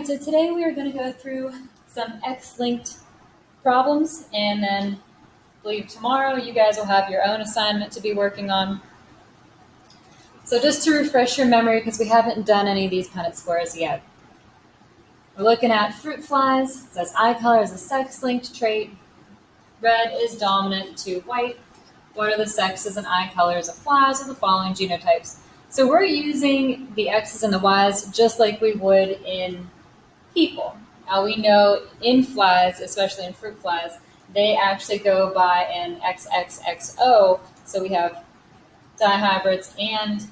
right, so today we are going to go through some X-linked problems, and then I believe tomorrow you guys will have your own assignment to be working on. So just to refresh your memory, because we haven't done any of these Punnett squares yet. We're looking at fruit flies. It says eye color is a sex-linked trait. Red is dominant to white. What are the sexes and eye colors of flies of the following genotypes? So we're using the X's and the Y's just like we would in people. Now we know in flies, especially in fruit flies, they actually go by an XXXO. So we have dihybrids and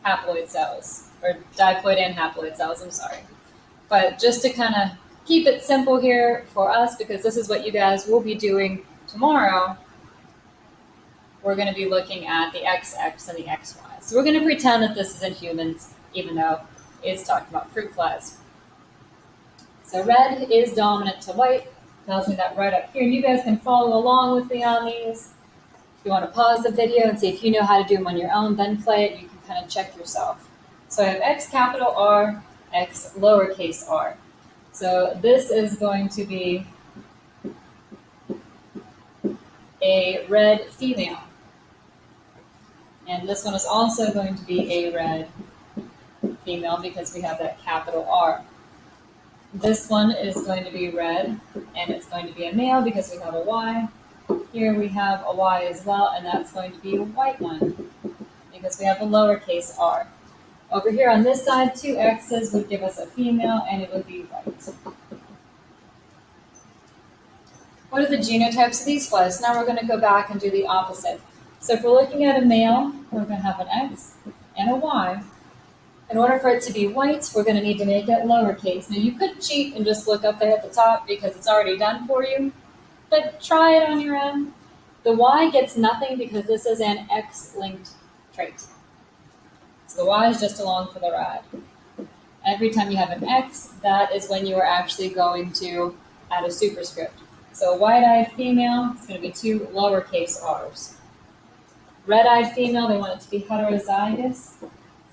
haploid cells, or diploid and haploid cells, I'm sorry. But just to kind of keep it simple here for us, because this is what you guys will be doing tomorrow, we're going to be looking at the XX and the XY. So we're going to pretend that this is in humans, even though it's talking about fruit flies. So red is dominant to white. Tells me that right up here. And you guys can follow along with me on these. If you want to pause the video and see if you know how to do them on your own, then play it. You can kind of check yourself. So I have X capital R, X lowercase r. So this is going to be a red female. And this one is also going to be a red female because we have that capital R. This one is going to be red, and it's going to be a male because we have a Y. Here we have a Y as well, and that's going to be a white one because we have a lowercase r. Over here on this side, two X's would give us a female, and it would be white. What are the genotypes of these flies? Now we're going to go back and do the opposite. So if we're looking at a male, we're going to have an X and a Y. In order for it to be white, we're going to need to make it lowercase. Now you could cheat and just look up there at the top because it's already done for you, but try it on your own. The Y gets nothing because this is an X-linked trait. So the Y is just along for the ride. Every time you have an X, that is when you are actually going to add a superscript. So a white-eyed female is going to be two lowercase r's. Red-eyed female, they want it to be heterozygous.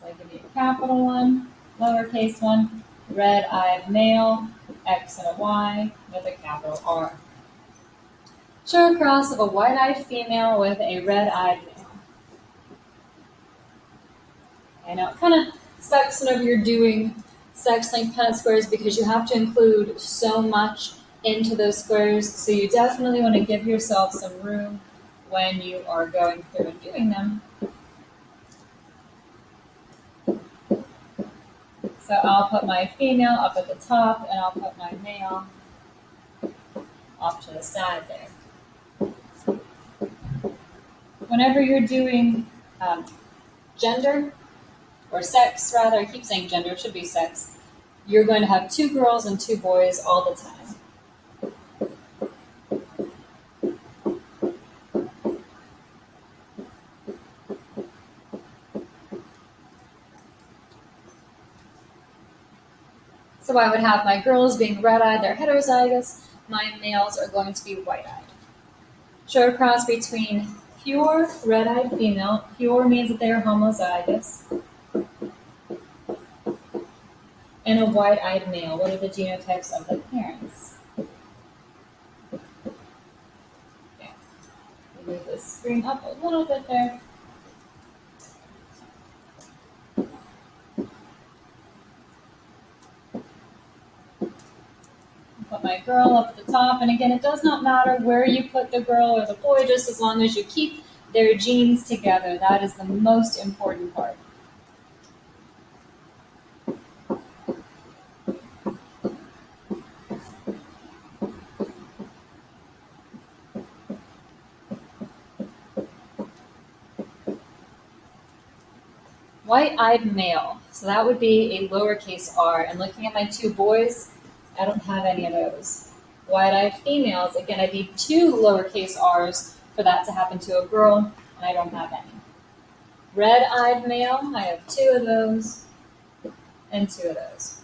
So I give you a capital one, lowercase one, red-eyed male, X and a Y with a capital R. Show a cross of a white-eyed female with a red-eyed male. Okay, now it kind of sucks whenever you're doing sex-linked Punnett squares because you have to include so much into those squares, so you definitely want to give yourself some room when you are going through and doing them. So I'll put my female up at the top, and I'll put my male off to the side there. Whenever you're doing gender, or sex rather, I keep saying gender, it should be sex, you're going to have two girls and two boys all the time. So I would have my girls being red-eyed, they're heterozygous. My males are going to be white-eyed. Show a cross between pure red-eyed female. Pure means that they are homozygous. And a white-eyed male. What are the genotypes of the parents? Okay. Move this screen up a little bit there. Put my girl up at the top, and again, it does not matter where you put the girl or the boy, just as long as you keep their genes together. That is the most important part. White-eyed male, so that would be a lowercase r, and looking at my two boys, I don't have any of those. White-eyed females, again, I need two lowercase r's for that to happen to a girl, and I don't have any. Red-eyed male, I have two of those, and two of those.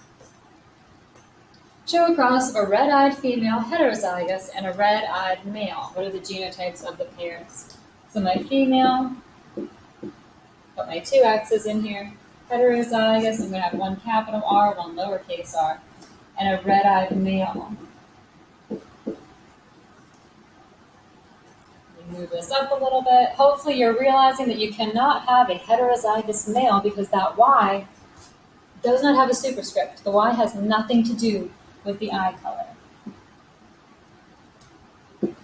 Show a cross of a red-eyed female, heterozygous, and a red-eyed male. What are the genotypes of the parents? So my female, put my two X's in here, Heterozygous, I'm going to have one capital R, one lowercase r, and a red-eyed male. Move this up a little bit. Hopefully you're realizing that you cannot have a heterozygous male because that Y does not have a superscript. The Y has nothing to do with the eye color. I'm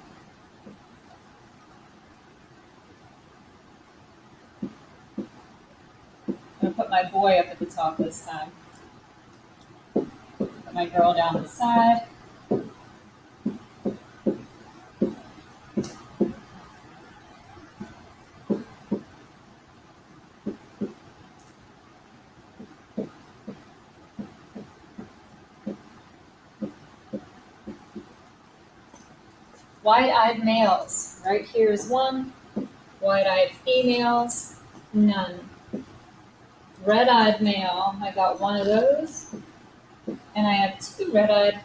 going to put my boy up at the top this time. Put my girl down the side. White-eyed males. Right here is one. White-eyed females, none. Red-eyed male, I got one of those. And I have two red-eyed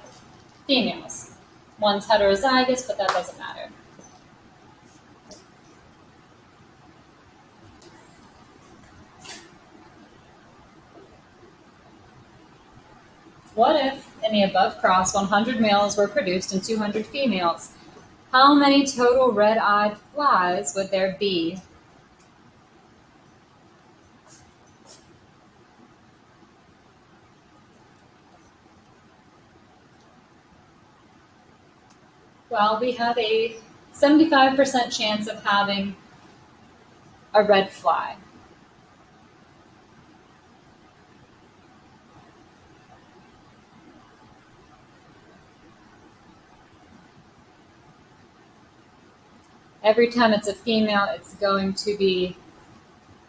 females. One's heterozygous, but that doesn't matter. What if, in the above cross, 100 males were produced and 200 females? How many total red-eyed flies would there be? Well, we have a 75% chance of having a red fly. Every time it's a female, it's going to be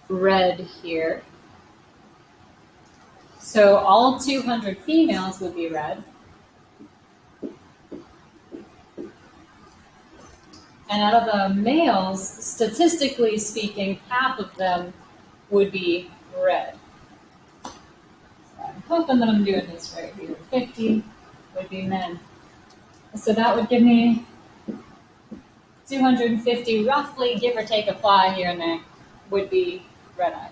red here. So all 200 females would be red. And out of the males, statistically speaking, half of them would be red. So I'm hoping that I'm doing this right here. 50 would be men. So that would give me 250, roughly, give or take a fly here and there, would be red-eyed.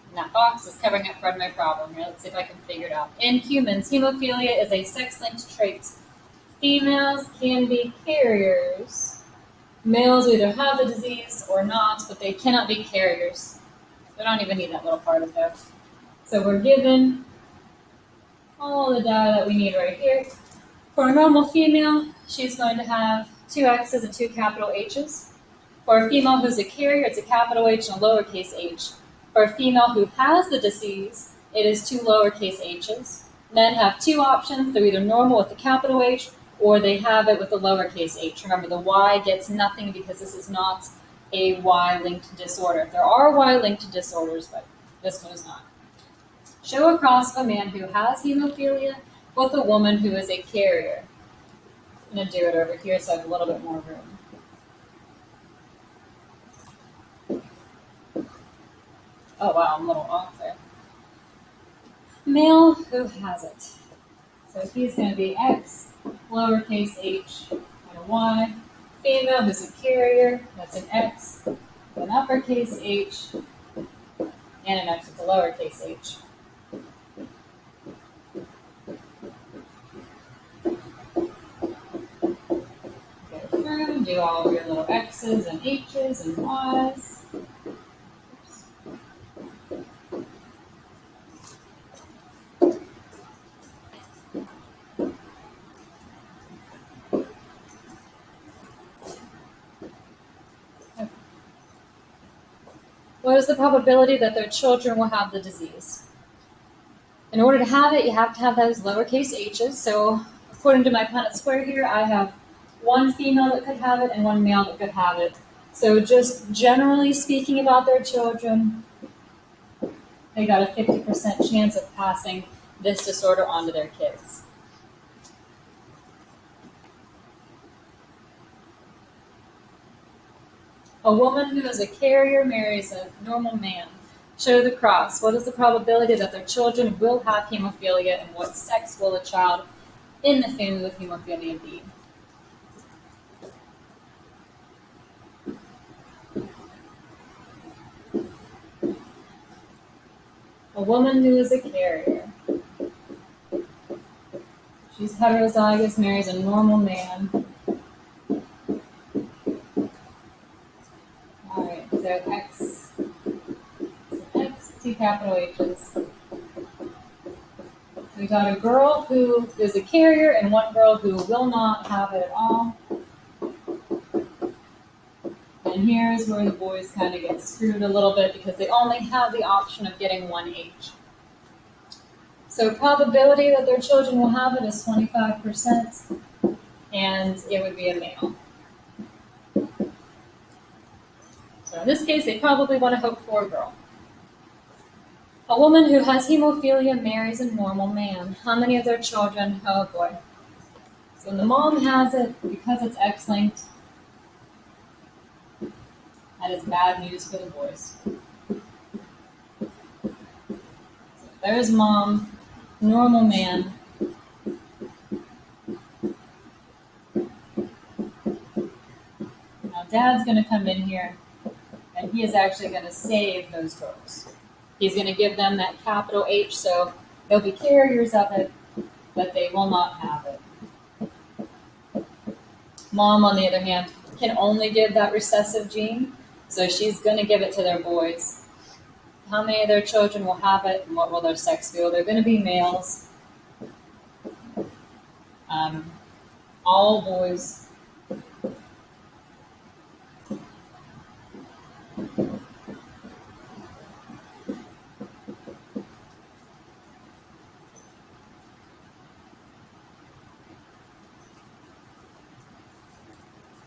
And that box is covering up part of my problem here. Let's see if I can figure it out. In humans, hemophilia is a sex-linked trait. Females can be carriers. Males either have the disease or not, but they cannot be carriers. We don't even need that little part of it. So we're given all the data that we need right here. For a normal female, she's going to have two X's and two capital H's. For a female who's a carrier, it's a capital H and a lowercase h. For a female who has the disease, it is two lowercase h's. Men have two options. They're either normal with the capital H or they have it with the lowercase h. Remember, the Y gets nothing because this is not a Y-linked disorder. There are Y-linked disorders, but this one is not. Show a cross of a man who has hemophilia with a woman who is a carrier. I'm going to do it over here so I have a little bit more room. Oh wow, I'm a little off there. Male who has it. So he's going to be X, lowercase h, and a Y. Female who's a carrier, that's an X, an uppercase H, and an X with a lowercase h. Go through, do all of your little X's and H's and Y's. What is the probability that their children will have the disease? In order to have it, you have to have those lowercase h's. So according to my Punnett square here, I have one female that could have it and one male that could have it. So just generally speaking about their children, they got a 50% chance of passing this disorder on to their kids. A woman who is a carrier marries a normal man. Show the cross. What is the probability that their children will have hemophilia, and what sex will a child in the family with hemophilia be? A woman who is a carrier. She's heterozygous, marries a normal man. Alright, so X, two capital H's. We got a girl who is a carrier and one girl who will not have it at all. And here's where the boys kind of get screwed a little bit because they only have the option of getting one H. So probability that their children will have it is 25%, and it would be a male. So in this case, they probably want to hope for a girl. A woman who has hemophilia marries a normal man. How many of their children? Oh boy. So when the mom has it, because it's X-linked, that is bad news for the boys. So there's mom, normal man. Now dad's going to come in here, and he is actually going to save those girls. He's going to give them that capital H, so they'll be carriers of it, but they will not have it. Mom, on the other hand, can only give that recessive gene, so she's going to give it to their boys. How many of their children will have it, and what will their sex be? Well, they're going to be males. All boys.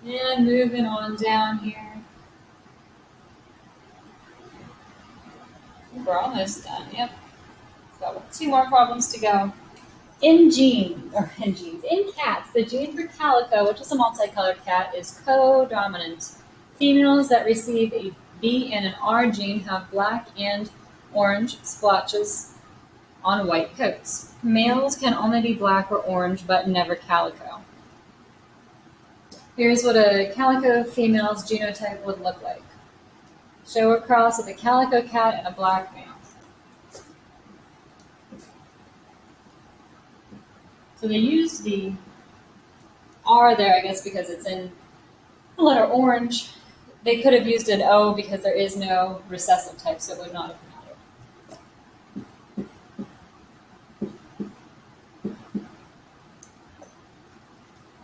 And moving on down here. We're almost done, yep. So 2 more problems to go. In cats, the gene for calico, which is a multicolored cat, is codominant. Females that receive a B and an R gene have black and orange splotches on white coats. Males can only be black or orange, but never calico. Here's what a calico female's genotype would look like. Show a cross with a calico cat and a black male. So they used the R there, I guess, because it's in the letter orange. They could have used an O because there is no recessive type, so it would not have mattered.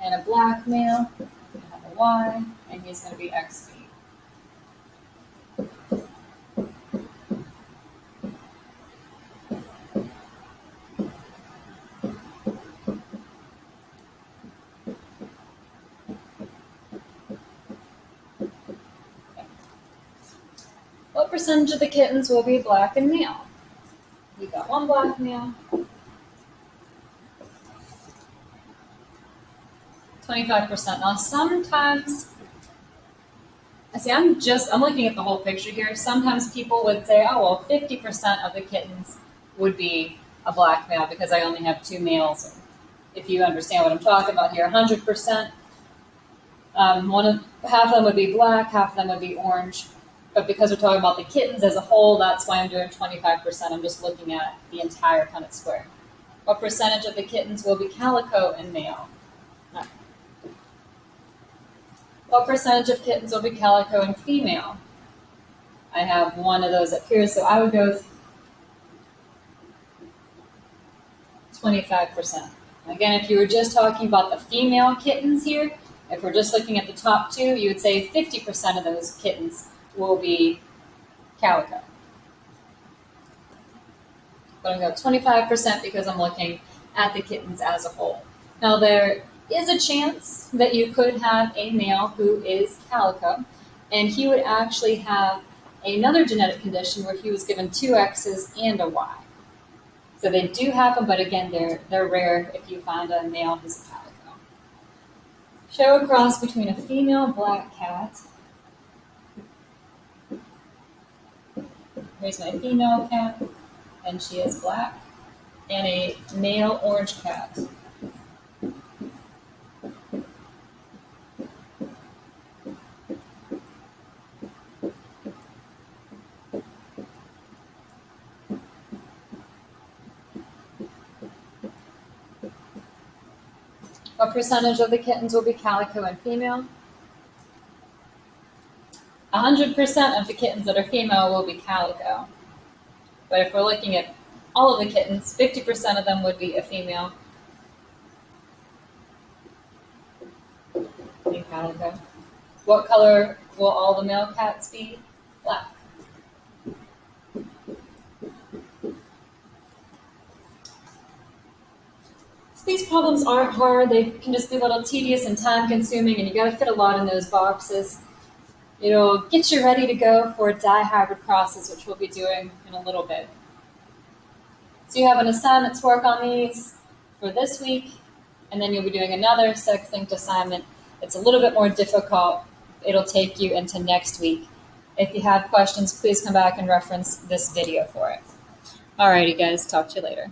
And a black male, we have a Y, and he's going to be XB. What percentage of the kittens will be black and male? We got one black male. 25%. Now sometimes, I'm looking at the whole picture here. Sometimes people would say, oh, well, 50% of the kittens would be a black male because I only have 2 males. If you understand what I'm talking about here, 100%. Half of them would be black, half of them would be orange. But because we're talking about the kittens as a whole, that's why I'm doing 25%. I'm just looking at the entire Punnett square. What percentage of the kittens will be calico and male? What percentage of kittens will be calico and female? I have one of those up here, so I would go 25%. Again, if you were just talking about the female kittens here, if we're just looking at the top 2, you would say 50% of those kittens will be calico. But I'm going to go 25% because I'm looking at the kittens as a whole. Now there is a chance that you could have a male who is calico, and he would actually have another genetic condition where he was given 2 X's and a Y. So they do happen, but again, they're rare if you find a male who's a calico. Show a cross between a female black cat. Here's my female cat, and she is black, and a male orange cat. What percentage of the kittens will be calico and female? 100% of the kittens that are female will be calico. But if we're looking at all of the kittens, 50% of them would be a female in calico. What color will all the male cats be? Black. These problems aren't hard. They can just be a little tedious and time consuming, and you got to fit a lot in those boxes. It'll get you ready to go for dihybrid crosses, which we'll be doing in a little bit. So you have an assignment to work on these for this week, and then you'll be doing another succinct assignment. It's a little bit more difficult. It'll take you into next week. If you have questions, please come back and reference this video for it. Alrighty guys, talk to you later.